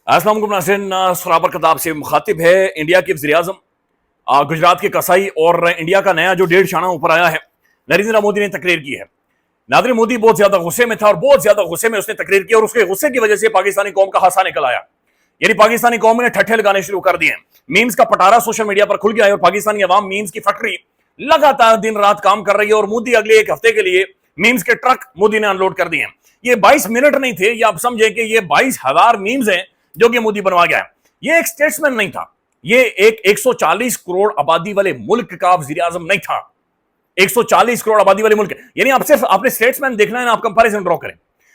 अस्सलाम वालेकुम नाज़रीन, सराबर खताब से मुखातिब है इंडिया के वज़ीर-ए-आज़म गुजरात के कसाई और इंडिया का नया जो 1.5 शाना ऊपर आया है, नरेंद्र मोदी ने तकरीर की है। नरेंद्र मोदी बहुत ज्यादा गुस्से में था और बहुत ज्यादा गुस्से में उसने तकरीर की और उसके गुस्से की वजह से पाकिस्तानी कौम का हासा निकल आया। यानी पाकिस्तानी कौम ने ठट्ठे लगाने शुरू कर दिए। मीम्स का पटारा सोशल मीडिया पर खुल गया है और पाकिस्तानी अवाम मीम्स की फैक्ट्री लगातार दिन रात काम कर रही है और मोदी अगले एक हफ्ते के लिए मीम्स के ट्रक मोदी ने अनलोड कर दिए। ये 22 मिनट नहीं थे, ये आप समझे कि ये 22,000 मीम्स हैं जो कि मोदी बनवा गया है। ये एक स्टेट्समैन नहीं था, ये एक 140 करोड़ आबादी वाले मुल्क का वज़ीर आज़म नहीं था। 140 करोड़ आबादी वाले मुल्क, यानी आप सिर्फ आपने स्टेट्समैन देखना है ना, आप कंपैरिजन ड्रॉ करें।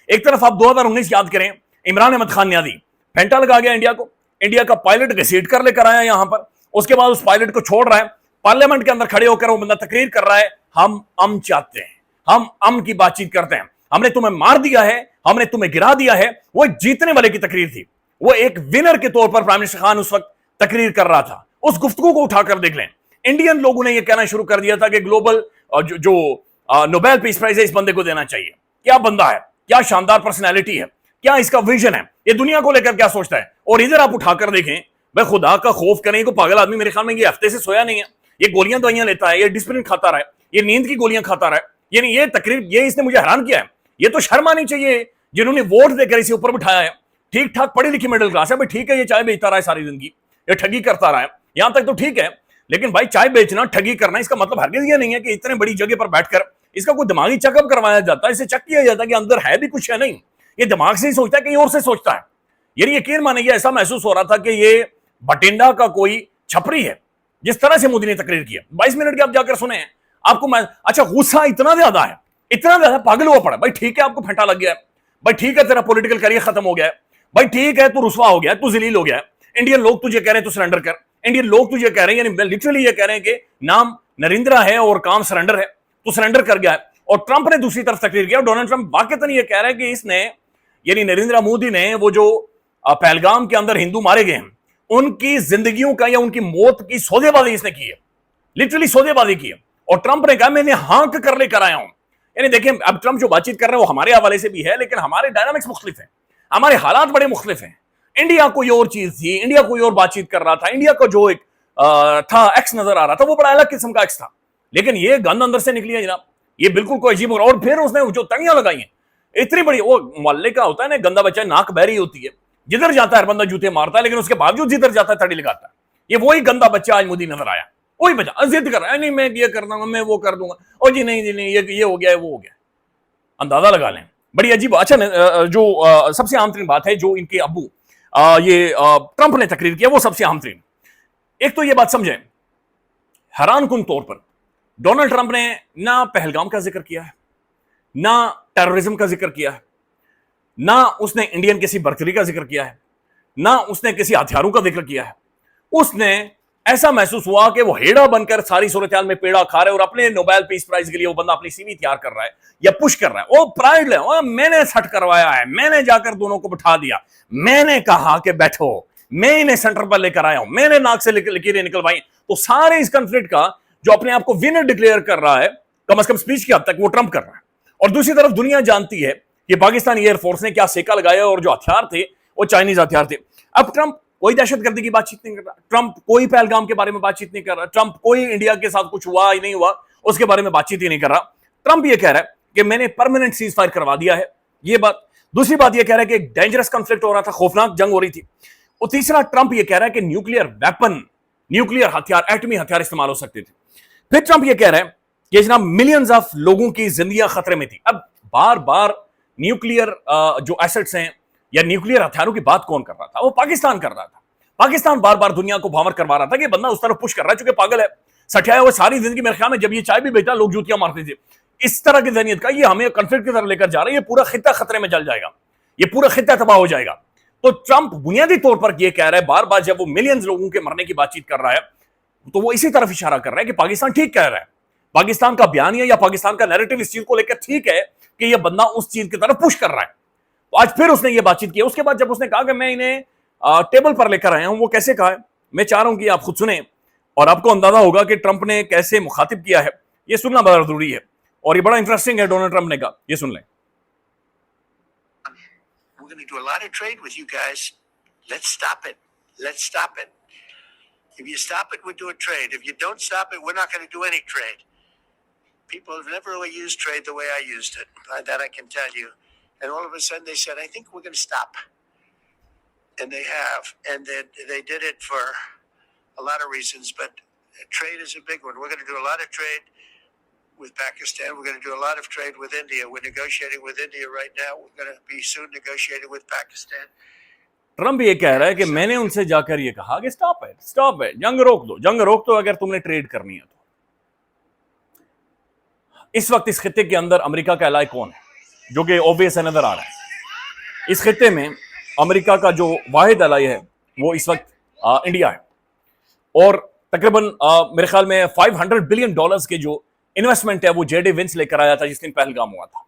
एक तरफ आप 2019 याद करें, इमरान अहमद खान नियाज़ी फेंटा लगा गया इंडिया को, इंडिया का पायलट घसीट कर लेकर आया यहां पर, उसके बाद उस पायलट को छोड़ रहा है, पार्लियामेंट के अंदर खड़े होकर वो बंदा तकरीर कर रहा है, हम चाहते हैं, हम की बातचीत करते हैं, हमने तुम्हें मार दिया है, हमने तुम्हें गिरा दिया है। वो जीतने वाले की तकरीर थी, वो एक विनर के तौर पर प्राइम मिनिस्टर खान उस वक्त तकरीर कर रहा था। उस गुफ्तगू को उठाकर देख लें, इंडियन लोगों ने यह कहना शुरू कर दिया था कि ग्लोबल जो नोबेल पीस प्राइज है इस बंदे को देना चाहिए। क्या बंदा है, क्या शानदार पर्सनैलिटी है, क्या इसका विजन है, ये दुनिया को लेकर क्या सोचता है। और इधर आप उठाकर देखें, भाई खुदा का खौफ करें, को पागल आदमी मेरे ख्याल में ये हफ्ते से सोया नहीं है, ये गोलियां दवाइयां लेता है, ये डिस्प्लिन खाता रहा है, ये नींद की गोलियां खाता रहा है। यानी ये तकरीर, ये इसने मुझे हैरान किया है। ये तो शर्म आनी चाहिए जिन्होंने वोट देकर इसे ऊपर बिठाया है। ठीक ठाक पढ़ी लिखी मिडिल क्लास है, भाई ठीक है, ये चाय बेचता रहा है सारी जिंदगी, ये ठगी करता रहा है, यहां तक तो ठीक है। लेकिन भाई चाय बेचना, ठगी करना, इसका मतलब हरगिज ये नहीं है कि इतने बड़ी जगह पर बैठकर इसका कोई दिमागी चेकअप करवाया जाता है, इसे चेक किया जाता है कि अंदर है भी कुछ है नहीं। ये दिमाग से ही सोचता है, कहीं और से सोचता है। यानी यकीन मानिए, ऐसा महसूस हो रहा था कि ये बटिंडा का कोई छपरी है, जिस तरह से मोदी ने तकरीर किया। 22 मिनट के आप जाकर सुने, आपको अच्छा गुस्सा इतना ज्यादा है, इतना ज्यादा पागल हुआ पड़ा। भाई ठीक है, आपको फेंटा लग गया है, भाई ठीक है, तेरा पॉलिटिकल करियर खत्म हो गया है, भाई ठीक है, तू रुसवा हो गया, तू जलील हो गया है। इंडियन लोग तुझे कह रहे हैं तू सरेंडर कर, इंडियन लोग तुझे कह रहे हैं, यानी लिटरली ये कह रहे हैं कि नाम नरेंद्र है और काम सरेंडर है, तू सरेंडर कर गया है। और ट्रंप ने दूसरी तरफ तकरीर किया, डोनाल्ड ट्रंप वाकई ये कह रहा है कि इसने, यानी नरेंद्र मोदी ने, वो जो पहलगाम के अंदर हिंदू मारे गए हैं उनकी जिंदगियों का या उनकी मौत की सौदेबाजी इसने की है, लिटरली सौदेबाजी की है। और ट्रंप ने कहा मैंने हाँक कर लेकर आया हूं। यानी देखिए, अब ट्रंप जो बातचीट कर रहे हैं वो हमारे हवाले से भी है, लेकिन हमारे डायनामिक्स मुख्तलिफ है, हमारे हालात बड़े मुख्तलिफ हैं। इंडिया कोई और चीज थी, इंडिया कोई और बातचीत कर रहा था, इंडिया का जो एक था एक्स नजर आ रहा था, वो बड़ा अलग किस्म का एक्स था। लेकिन ये गंद अंदर से निकली है जनाब, ये बिल्कुल कोई अजीब। और फिर उसने जो तड़ियां लगाई हैं इतनी बड़ी, वो मोहल्ले का होता है ना, गंदा बच्चा, नाक बहरी होती है, जिधर जाता है हर बंदा जूते मारता है, लेकिन उसके बावजूद जिधर जाता है तड़ी लगाता है। ये वही गंदा बच्चा आज मोदी नजर आया, वही बच्चा जिद कर रहा है, नहीं मैं ये कर दूंगा, मैं वो कर दूंगा, और जी नहीं जी नहीं, ये हो गया है, वो हो गया। अंदाजा लगा लें, बड़ी अजीब। अच्छा, जो सबसे आम तरीन बात है जो इनके अबू ये ट्रंप ने तकरीर किया, वो सबसे अहम तरीन। एक तो ये बात समझें, हैरान कुन तौर पर डोनाल्ड ट्रंप ने ना पहलगाम का जिक्र किया है, ना टेररिज्म का जिक्र किया है, ना उसने इंडियन किसी बर्तरी का जिक्र किया है, ना उसने किसी हथियारों का जिक्र किया है। उसने ऐसा महसूस हुआ कि वो हेड़ा बनकर सारी सूरत में पेड़ा खा रहे और अपने नोबेल पीस प्राइज के लिए वो बंदा अपनी सीवी तैयार कर रहा है या पुश कर रहा है। वो प्राइड है, मैंने सट करवाया है, मैंने जाकर दोनों को बिठा दिया, मैंने कहा कि बैठो, मैं इन्हें सेंटर पर लेकर आया हूं, मैंने नाक से लकीरें निकलवाई। तो सारे इस कॉन्फ्लिक्ट का जो अपने आप को विनर डिक्लेयर कर रहा है, कम से कम स्पीच की हद तक, वो ट्रंप कर रहा है। और दूसरी तरफ दुनिया जानती है कि पाकिस्तानी एयरफोर्स ने क्या सेका लगाया और जो हथियार थे वो चाइनीज हथियार थे। अब ट्रंप कोई दहशतगर्दी की बातचीत नहीं कर रहा, ट्रंप कोई पहलगाम के बारे में बातचीत नहीं कर रहा, ट्रंप कोई इंडिया के साथ कुछ हुआ ही नहीं हुआ उसके बारे में बातचीत ही नहीं कर रहा। ट्रंप ये कह रहा है कि मैंने परमानेंट सीज फायर करवा दिया है, ये बात। दूसरी बात ये कह रहा है कि एक डेंजरस कॉन्फ्लिक्ट हो रहा था, खौफनाक जंग हो रही थी। और तीसरा, ट्रंप ये कह रहा है कि न्यूक्लियर वेपन, न्यूक्लियर हथियार, एटमी हथियार इस्तेमाल हो सकते थे। फिर ट्रंप ये कह रहा है कि जनाब मिलियंस ऑफ लोगों की जिंदगियां खतरे में थी। अब बार बार न्यूक्लियर जो एसेट्स हैं या न्यूक्लियर हथियारों की बात कौन कर रहा था? वो पाकिस्तान कर रहा था। पाकिस्तान बार बार दुनिया को भावर करवा रहा था कि बंदा उस तरफ पुश कर रहा है, चूंकि पागल है, सठियाया हुआ सारी जिंदगी मेरे ख्याल में जब ये चाय भी बेचा लोग जूतियां मारते थे। इस तरह की जहनियत का ये हमें कॉन्फ्लिक्ट की तरफ लेकर जा रहा है, ये पूरा खित्ता खतरे में चल जाएगा, ये पूरा खित्ता तबाह हो जाएगा। तो ट्रंप बुनियादी तौर पर यह कह रहा है बार बार, जब वो मिलियंस लोगों के मरने की बातचीत कर रहा है, तो वो इसी तरफ इशारा कर रहा है कि पाकिस्तान ठीक कह रहा है, पाकिस्तान का बयानिया या पाकिस्तान का नैरेटिव इस चीज को लेकर ठीक है कि यह बंदा उस चीज की तरफ पुश कर रहा है। तो आज फिर उसने ये बातचीत की। उसके बाद जब उसने कहा कि मैं इन्हें टेबल पर लेकर आया हूं, वो कैसे कहा है मैं चाह रहा हूं कि आप खुद सुने और आपको अंदाजा होगा कि ट्रंप ने कैसे मुखातिब किया है। ये सुनना बड़ा जरूरी है और ये बड़ा इंटरेस्टिंग है। डोनाल्ड ट्रंप ने कहा, ये सुन लें। Let's stop it. Let's stop it. If you stop it, we do a trade. If you don't stop it, we're not going to do any trade. People have never really used trade the way I used it. That I can tell you. And all of a sudden they said, I think we're going to stop. And they have. And they did it for a lot of reasons, but trade is a big one. We're going to do a lot of trade with Pakistan. We're going to do a lot of trade with India. We're negotiating with India right now. We're going to be soon negotiating with Pakistan. Trump ये कह रहा है कि मैंने उनसे जाकर ये कहा कि स्टॉप है, जंग रोक दो अगर तुमने ट्रेड करनी है तो। इस वक्त इस खित्ते के अंदर अमेरिका का एलाय कौन है, जो कि ऑब्वियस है, नजर आ रहा है। इस खित्ते में अमेरिका का जो वाहिद एलाय है वो इस वक्त इंडिया है, और तकरीबन मेरे ख्याल में $500 बिलियन के जो इन्वेस्टमेंट है वो जेडी विंस लेकर आया था जिस दिन पहलगाम हुआ था।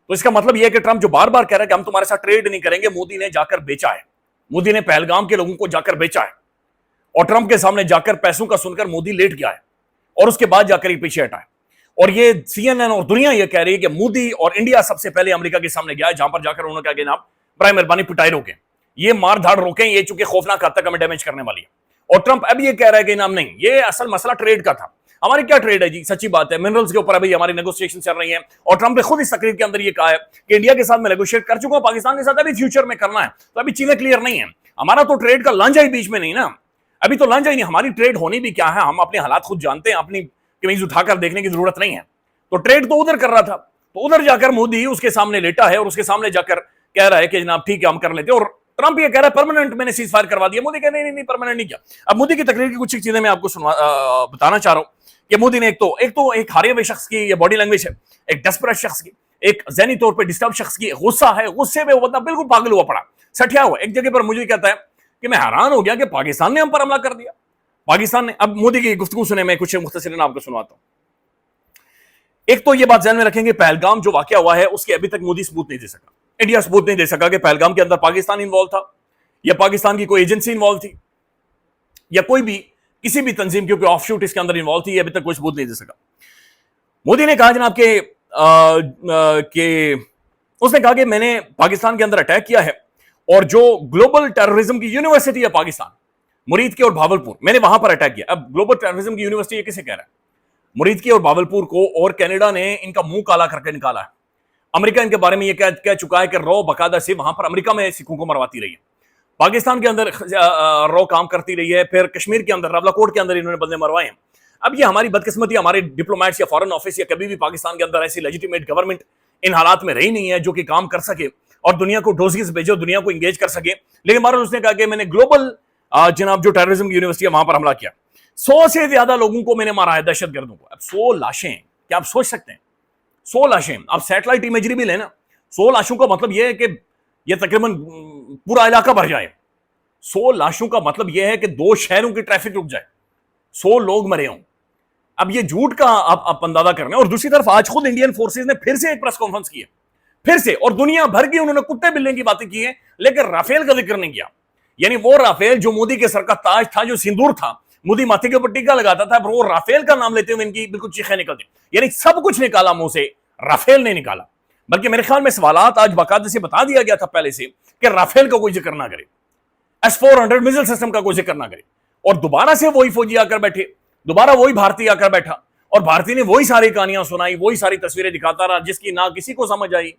तो इसका मतलब यह है कि ट्रंप जो बार बार कह रहा है कि हम तुम्हारे साथ ट्रेड नहीं करेंगे, मोदी ने जाकर बेचा है, मोदी ने पहलगाम के लोगों को जाकर बेचा है, और ट्रंप के सामने जाकर पैसों का सुनकर मोदी लेट गया है, और उसके बाद जाकर ये पीछे हटा है। और ये CNN और दुनिया ये कह रही है कि मोदी और इंडिया सबसे पहले अमेरिका के सामने गया है, जहां पर जाकर उन्होंने कहा कि जनाब बराए मेहरबानी पिटाई रोकें, ये मार धाड़ रोकें, ये चूंकि खौफनाक हद तक हमें डैमेज करने वाली है। और ट्रंप अब ये कह रहा है कि नाम नहीं, ये असल मसला ट्रेड का था। हमारी क्या ट्रेड है जी, सच्ची बात है, मिनरल्स के ऊपर अभी हमारी नेगोशिएशन चल रही है, और ट्रंप ने खुद इस तकरीर के अंदर ये कहा है कि इंडिया के साथ मैं नेगोशिएट कर चुका हूं, पाकिस्तान के साथ अभी फ्यूचर में करना है। तो अभी चीजें क्लियर नहीं है, हमारा तो ट्रेड का लांझा ही बीच में नहीं ना, अभी तो लांझा ही नहीं, हमारी ट्रेड होनी भी क्या है, हम अपने हालात खुद जानते हैं, अपनी कमीज उठाकर देखने की जरूरत नहीं है। तो ट्रेड तो उधर कर रहा था, तो उधर जाकर मोदी उसके सामने लेटा है और उसके सामने जाकर कह रहा है कि जनाब ठीक है हम कर लेते हैं, और ट्रंप ये कह रहा है परमानेंट मैंने सीज फायर करवा दिया। मोदी कह रहे नहीं परमानेंट नहीं किया। अब मोदी की तकरीर की कुछ चीजें मैं आपको बताना चाह रहा हूं कि मोदी ने एक हारे हुए शख्स की ये बॉडी लैंग्वेज है, एक डेस्परेट शख्स की, एक ज़हनी तौर पे डिस्टर्ब शख्स की गुस्सा है, गुस्से में वो बंदा बिल्कुल पागल हुआ पड़ा, सठिया हुआ। एक जगह पर मुझे कहता है कि मैं हैरान हो गया कि पाकिस्तान ने हम पर हमला कर दिया, पाकिस्तान ने। अब मोदी की गुफ्तगू सुने, मैं कुछ मुख्तसरन आपको सुनवाता हूं। एक तो ये बात ध्यान में रखेंगे, पहलगाम जो वाकया हुआ है उसके अभी तक मोदी सबूत नहीं दे सका, इंडिया सबूत नहीं दे सका कि पहलगाम के अंदर पाकिस्तान इन्वॉल्व था, या पाकिस्तान की कोई एजेंसी इन्वॉल्व थी, या कोई भी किसी भी तंजीम की ऑफ शूट इसके अंदर इन्वॉल्व थी, अभी तक कोई सबूत नहीं दे सका। मोदी ने कहा जनाब के उसने कहा कि मैंने पाकिस्तान के अंदर अटैक किया है, और जो ग्लोबल टेररिज्म की यूनिवर्सिटी है पाकिस्तान, मुरीद की और भावलपुर, मैंने वहां पर अटैक किया। अब ग्लोबल टेररिज्म की यूनिवर्सिटी ये किसे कह रहा है? मुरीद की और भावलपुर को, और कनाडा ने इनका मुंह काला करके निकाला है। अमेरिका इनके बारे में ये कह चुका है कि रॉ बकायदा से वहां पर अमेरिका में सिखों को मरवाती रही है, पाकिस्तान के अंदर रॉ काम करती रही है, फिर कश्मीर के अंदर रावलाकोट के अंदर इन्होंने बंदे मरवाए हैं। अब ये हमारी बदकिस्मती, हमारे डिप्लोमेट्स या फॉरेन ऑफिस या कभी भी पाकिस्तान के अंदर ऐसी लेजिटिमेट गवर्नमेंट इन हालात में रही नहीं है जो कि काम कर सके और दुनिया को डोजिस भेजो, दुनिया को इंगेज कर सके। लेकिन महाराज उसने कहा कि मैंने ग्लोबल जनाब जो टेररिज्म की यूनिवर्सिटी है वहां पर हमला किया, 100 से ज्यादा लोगों को मैंने मारा है, दहशतगर्दों को। अब 100 लाशें, क्या आप सोच सकते हैं? 100 लाशें, आप सैटेलाइट इमेजरी भी लेना, 100 लाशों का मतलब यह है कि यह तकरीबन पूरा इलाका भर जाए। 100 लाशों का मतलब यह है कि 2 शहरों की ट्रैफिक रुक जाए, 100 लोग मरे हों। अब ये झूठ का आप अंदाजा कर रहे हैं। और दूसरी तरफ आज खुद इंडियन फोर्सेस ने फिर से एक प्रेस कॉन्फ्रेंस की है, फिर से, और दुनिया भर की उन्होंने कुत्ते बिल्ले की बातें की है, लेकिन राफेल का जिक्र नहीं किया। यानी वो राफेल जो मोदी के सर का ताज था, जो सिंदूर था, मोदी माथे के ऊपर टीका लगाता था, वो राफेल का नाम लेते हुए इनकी बिल्कुल चीखें निकलती। यानी सब कुछ निकाला मुंह से, राफेल नहीं निकाला। बल्कि मेरे ख्याल में सवालात आज बाकायदे से बता दिया गया था पहले से कि राफेल का कोई जिक्र ना करे, S-400 मिसाइल सिस्टम का कोई जिक्र ना करे। और दोबारा से वही फौजी आकर बैठे, दोबारा वही भारतीय आकर बैठा, और भारतीय ने वही सारी कहानियां सुनाई, वही सारी तस्वीरें दिखाता रहा, जिसकी ना किसी को समझ आई,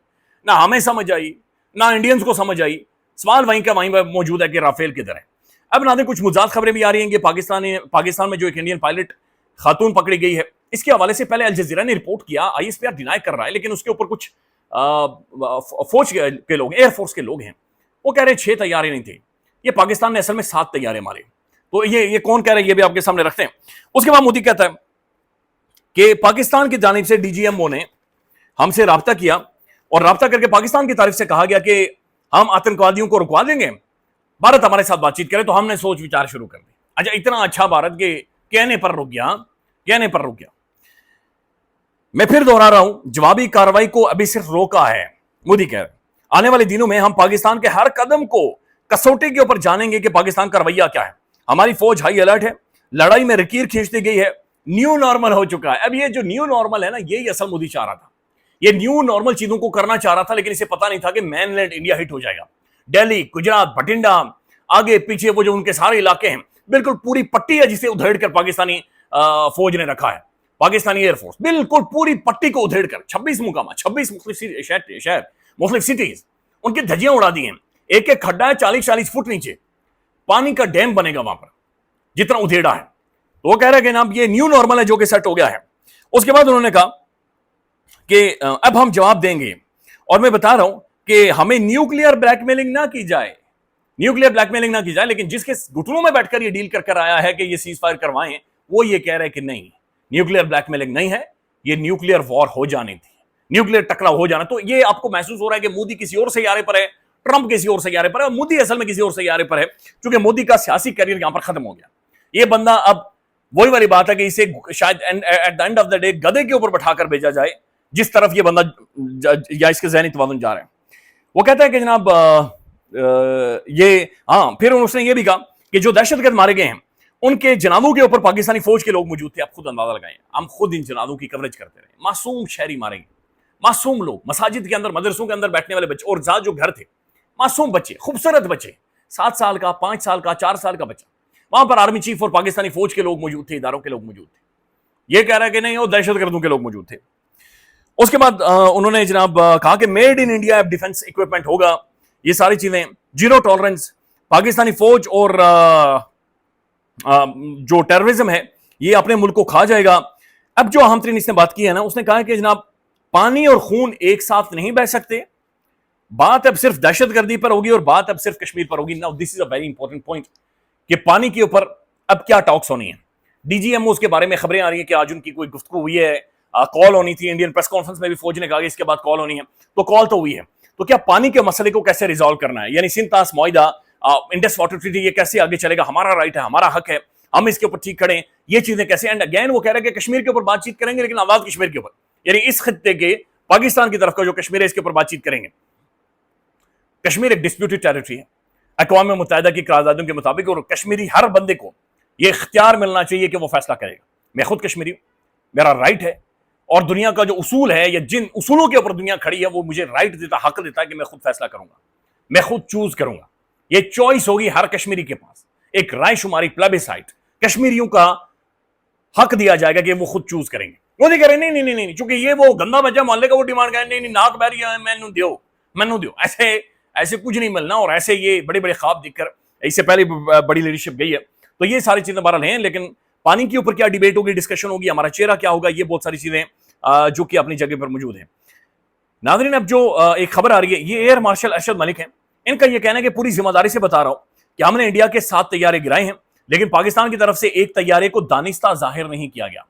ना हमें समझ आई, ना इंडियंस को समझ आई। सवाल वहीं का वहीं मौजूद है कि राफेल किधर है। अब नाज़रीन कुछ मुजाद खबरें भी आ रही हैं कि पाकिस्तान में जो एक इंडियन पायलट खातून पकड़ी गई है, इसके हवाले से पहले अल जज़ीरा ने रिपोर्ट किया, ISPR डिनाई कर रहा है, लेकिन उसके ऊपर कुछ फौज के लोग, एयरफोर्स के लोग हैं, वो कह रहे 6 तैयारे नहीं थे, ये पाकिस्तान ने असल में 7 तैयारे मारे। तो ये कौन कह रहे हैं, ये भी आपके सामने रखते हैं। उसके बाद मोदी कहता है कि पाकिस्तान की जानिब से DGMO ने हमसे राब्ता किया, और राब्ता करके पाकिस्तान की तारीफ से कहा गया कि हम आतंकवादियों को रुकवा देंगे, भारत हमारे साथ बातचीत करे। तो हमने सोच विचार शुरू कर दी। अच्छा, इतना अच्छा भारत के कहने पर रुक गया। मैं फिर दोहरा रहा हूं, जवाबी कार्रवाई को अभी सिर्फ रोका है। मोदी कह रहे आने वाले दिनों में हम पाकिस्तान के हर कदम को कसौटी के ऊपर जानेंगे कि पाकिस्तान का रवैया क्या है। हमारी फौज हाई अलर्ट है, लड़ाई में लकीर खींचती गई है, न्यू नॉर्मल हो चुका है। अब ये जो न्यू नॉर्मल है ना, यही असल मोदी चाह रहा था, ये न्यू नॉर्मल चीजों को करना चाह रहा था, लेकिन इसे पता नहीं था कि मेनलैंड इंडिया हिट हो जाएगा। दिल्ली, गुजरात, बठिंडा, آگے پیچھے وہ جو ان کے سارے علاقے ہیں بالکل پوری پٹی ہے جسے ادھیڑ کر پاکستانی فوج نے رکھا ہے، پاکستانی ایئر فورس بالکل پوری پٹی کو ادھیڑ کر 26 مقامات 26 مختلف شہر مختلف سٹیز ان کی دھجیاں اڑا دی ہیں. ایک ایک کھڈا ہے 40-40 فٹ نیچے، پانی کا ڈیم بنے گا وہاں پر جتنا ادھیڑا ہے. تو وہ کہہ رہے ہیں کہ جناب یہ نیو نارمل ہے جو کہ سیٹ ہو گیا ہے. اس کے بعد انہوں نے کہا کہ اب ہم جواب دیں گے، اور میں بتا رہا ہوں کہ ہمیں نیوکلیئر بلیک میلنگ نہ کی جائے، نیوکلیئر بلیک میلنگ نہ کی جائے، لیکن جس کے گھٹنوں میں بیٹھ کر یہ ڈیل کر آیا ہے کہ یہ سیز فائر کروائیں، وہ یہ کہہ رہے کہ نہیں، نیوکلیئر بلیک میلنگ نہیں ہے، یہ نیوکلیئر وار ہو جانی تھی، نیوکلیئر ٹکراؤ ہو جانا. تو یہ آپ کو محسوس ہو رہا ہے کہ مودی کسی اور سیارے پر ہے، ٹرمپ کسی اور سیارے پر ہے، اور مودی اصل میں کسی اور سیارے پر ہے، چونکہ مودی کا سیاسی کیریئر یہاں پر ختم ہو گیا. یہ بندہ اب وہی والی بات ہے کہ اسے شاید at the end of the day گدے کے اوپر بٹھا کر بھیجا جائے، جس طرف یہ بندہ یا اس کے ذہنی توازن جا رہے ہیں. وہ کہتا ہے کہ جناب یہ پھر اس نے یہ بھی کہا کہ جو دہشت گرد مارے گئے ہیں ان کے جنازوں کے اوپر پاکستانی فوج کے لوگ موجود تھے. آپ خود اندازہ لگائیں، ہم خود ان جنازوں کی کوریج کرتے رہے. معصوم شہری مارے گئے، معصوم لوگ، مساجد کے اندر مدرسوں کے اندر بیٹھنے والے بچے، اور ذات جو گھر تھے، معصوم بچے، خوبصورت بچے، 7 سال کا، 5 سال کا، 4 سال کا بچہ. وہاں پر آرمی چیف اور پاکستانی فوج کے لوگ موجود تھے، اداروں کے لوگ موجود تھے. یہ کہہ رہا ہے کہ نہیں، وہ دہشت گردوں کے لوگ موجود تھے. اس کے بعد انہوں نے جناب کہا کہ made in India defence equipment ہوگا، یہ ساری چیزیں، زیرو ٹالرنس، پاکستانی فوج اور جو ٹیررزم ہے یہ اپنے ملک کو کھا جائے گا. اب جو اہم ترین اس نے بات کی ہے نا، اس نے کہا کہ جناب پانی اور خون ایک ساتھ نہیں بہ سکتے، بات اب صرف دہشت گردی پر ہوگی اور بات اب صرف کشمیر پر ہوگی. Now this is a very important point کہ پانی کے اوپر اب کیا ٹاکس ہونی ہے. ڈی جی ایم او اس کے بارے میں خبریں آ رہی ہیں کہ آج ان کی کوئی گفتگو ہوئی ہے، کال ہونی تھی، انڈین پریس کانفرنس میں بھی فوج نے کہا کہ اس کے بعد کال ہونی ہے. تو کال تو ہوئی ہے، تو کیا پانی کے مسئلے کو کیسے ریزالو کرنا ہے، یعنی سندھ طاس معاہدہ، انڈس واٹر ٹریٹی، یہ کیسے آگے چلے گا، ہمارا رائٹ ہے، ہمارا حق ہے، ہم اس کے اوپر ٹھیک کھڑے ہیں، یہ چیزیں کیسے. اینڈ اگین وہ کہہ رہے ہیں کہ کشمیر کے اوپر بات چیت کریں گے، لیکن آزاد کشمیر کے اوپر، یعنی اس خطے کے پاکستان کی طرف کا جو کشمیر ہے اس کے اوپر بات چیت کریں گے. کشمیر ایک ڈسپیوٹڈ ٹیریٹری ہے اقوام متحدہ کی قراردادوں کے مطابق، اور کشمیری ہر بندے کو یہ اختیار ملنا چاہیے کہ وہ فیصلہ کرے گا. میں خود کشمیری ہوں، میرا رائٹ ہے، اور دنیا کا جو اصول ہے یا جن اصولوں کے اوپر دنیا کھڑی ہے وہ مجھے رائٹ دیتا، حق دیتا ہے کہ میں خود فیصلہ کروں گا، میں خود چوز کروں گا. یہ چوائس ہوگی ہر کشمیری کے پاس، ایک رائے شماری پلیبیسائٹ، کشمیریوں کا حق دیا جائے گا کہ وہ خود چوز کریں گے. وہ نہیں کریں نہیں، چونکہ یہ وہ گندا بچہ محلے کا وہ ڈیمانڈ کریں، نہیں ناک بہری ہے، مینو دیو، ایسے کچھ نہیں ملنا. اور ایسے یہ بڑے بڑے خواب دیکھ کر اس سے پہلے بڑی لیڈرشپ گئی ہے. تو یہ ساری چیزیں بہرحال ہیں، لیکن پانی کے اوپر کیا ڈیبیٹ ہوگی، ڈسکشن ہوگی، ہمارا چہرہ کیا ہوگا، یہ بہت ساری چیزیں جو کہ اپنی جگہ پر موجود ہیں. ناظرین اب جو ایک خبر آ رہی ہے، یہ ایئر مارشل ارشد ملک ہیں، ان کا یہ کہنا ہے کہ پوری ذمہ داری سے بتا رہا ہوں کہ ہم نے انڈیا کے 7 طیارے گرائے ہیں، لیکن پاکستان کی طرف سے ایک طیارے کو دانستہ ظاہر نہیں کیا گیا.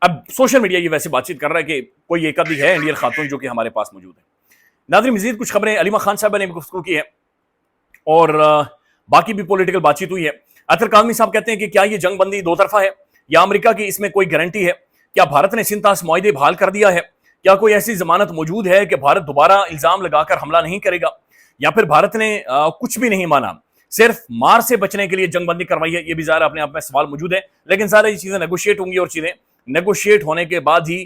اب سوشل میڈیا یہ ویسے بات چیت کر رہا ہے کہ کوئی ایک بھی ہے انڈین خاتون جو کہ ہمارے پاس موجود ہے. ناظرین مزید کچھ خبریں، علیمہ خان صاحبہ نے گفتگو کی ہے اور باقی بھی پولیٹیکل بات چیت ہوئی ہے. اطہر کاظمی صاحب کہتے ہیں کہ کیا یہ جنگ بندی دو طرفہ ہے یا امریکہ کی اس میں کوئی گارنٹی ہے؟ کیا بھارت نے سندھ طاس معاہدے بحال کر دیا ہے؟ کیا کوئی ایسی ضمانت موجود ہے کہ بھارت دوبارہ الزام لگا کر حملہ نہیں کرے گا، یا پھر بھارت نے کچھ بھی نہیں مانا، صرف مار سے بچنے کے لیے جنگ بندی کروائی ہے؟ یہ بھی ظاہر اپنے آپ میں سوال موجود ہے، لیکن سارے یہ چیزیں نیگوشیٹ ہوں گی اور چیزیں نیگوشیٹ ہونے کے بعد ہی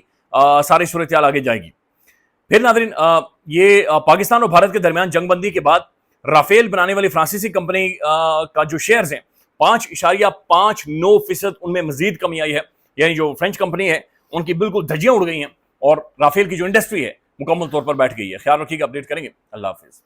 ساری صورتحال آگے جائے گی. پھر ناظرین یہ پاکستان اور بھارت کے درمیان جنگ بندی کے بعد رافیل بنانے والی فرانسیسی کمپنی کا جو شیئرز ہیں 5.59% ان میں مزید کمی آئی ہے. یعنی جو فرینچ کمپنی ہے ان کی بالکل دھجیاں اڑ گئی ہیں اور رافیل کی جو انڈسٹری ہے مکمل طور پر بیٹھ گئی ہے. خیال رکھیے گا، اپڈیٹ کریں گے. اللہ حافظ.